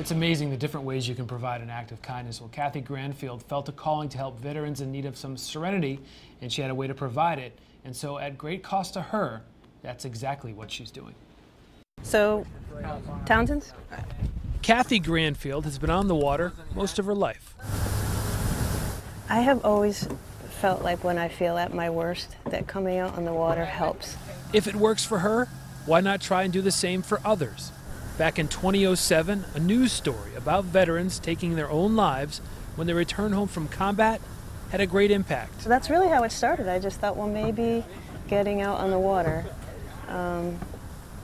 It's amazing the different ways you can provide an act of kindness. Well, Kathy Granfield felt a calling to help veterans in need of some serenity, and she had a way to provide it. And so at great cost to her, that's exactly what she's doing. So, Townsend's? Kathy Granfield has been on the water most of her life. I have always felt like when I feel at my worst that coming out on the water helps. If it works for her, why not try and do the same for others? Back in 2007, a news story about veterans taking their own lives when they return home from combat had a great impact. So that's really how it started. I just thought, well, maybe getting out on the water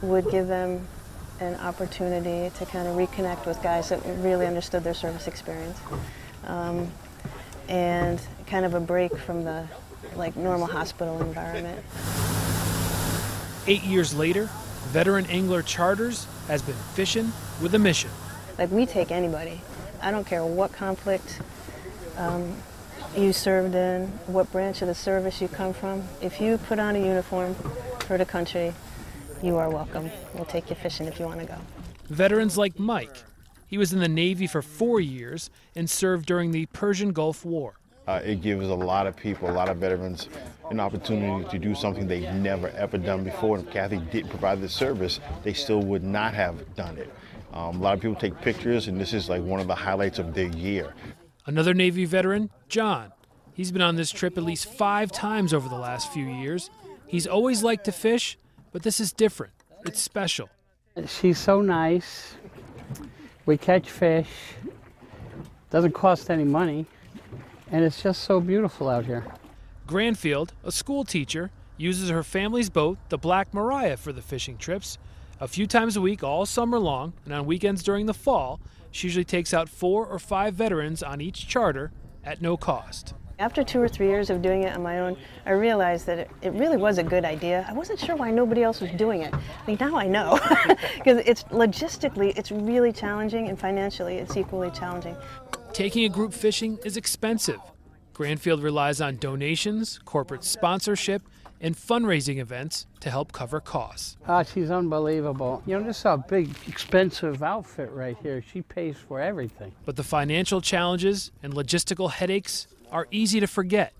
would give them an opportunity to kind of reconnect with guys that really understood their service experience. And kind of a break from the normal hospital environment. 8 years later, Veteran Angler Charters has been fishing with a mission. Like, we take anybody. I don't care what conflict you served in, what branch of the service you come from. If you put on a uniform for the country, you are welcome. We'll take you fishing if you want to go. Veterans like Mike. He was in the Navy for 4 years and served during the Persian Gulf War. It gives a lot of people, a lot of veterans, an opportunity to do something they've never ever done before. And if Kathy didn't provide the service, they still would not have done it. A lot of people take pictures, and this is like one of the highlights of their year. Another Navy veteran, John. He's been on this trip at least 5 times over the last few years. He's always liked to fish, but this is different. It's special. She's so nice. We catch fish. Doesn't cost any money. And it's just so beautiful out here. Granfield, a school teacher, uses her family's boat, the Black Mariah, for the fishing trips. A few times a week all summer long, and on weekends during the fall, she usually takes out 4 or 5 veterans on each charter at no cost. After 2 or 3 years of doing it on my own, I realized that it really was a good idea. I wasn't sure why nobody else was doing it. I mean, now I know. Because logistically, it's really challenging, and financially, it's equally challenging. Taking a group fishing is expensive. Granfield relies on donations, corporate sponsorship, and fundraising events to help cover costs. She's unbelievable. You know, this is a big, expensive outfit right here. She pays for everything. But the financial challenges and logistical headaches are easy to forget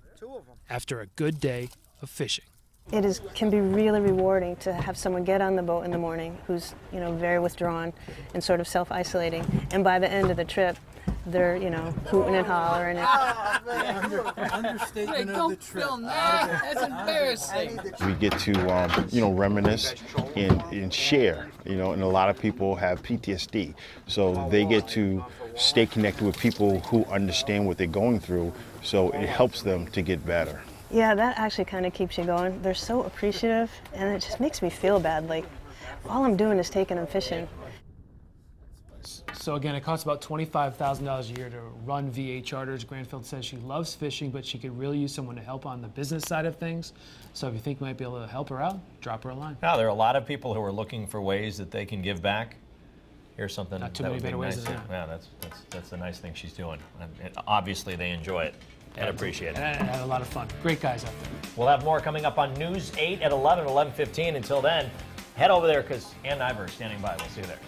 after a good day of fishing. It can be really rewarding to have someone get on the boat in the morning who's, very withdrawn and sort of self-isolating, and by the end of the trip, they're, hooting and hollering. Understatement of the trip. Film that. That's embarrassing. We get to, reminisce and share, and a lot of people have PTSD. So they get to stay connected with people who understand what they're going through, so it helps them to get better. Yeah, that actually kind of keeps you going. They're so appreciative, and it just makes me feel bad. Like, all I'm doing is taking them fishing. So again, it costs about $25,000 a year to run VA charters. Granfield says she loves fishing, but she could really use someone to help on the business side of things. So if you think you might be able to help her out, drop her a line. Now, there are a lot of people who are looking for ways that they can give back. Here's something Not too that many would be better ways nice. than that. Yeah, that's the nice thing she's doing. And obviously, they enjoy it and appreciate it. And had a lot of fun. Great guys out there. We'll have more coming up on News 8 at 11, 11:15. Until then, head over there because Ann and Ivor are standing by. We'll see you there.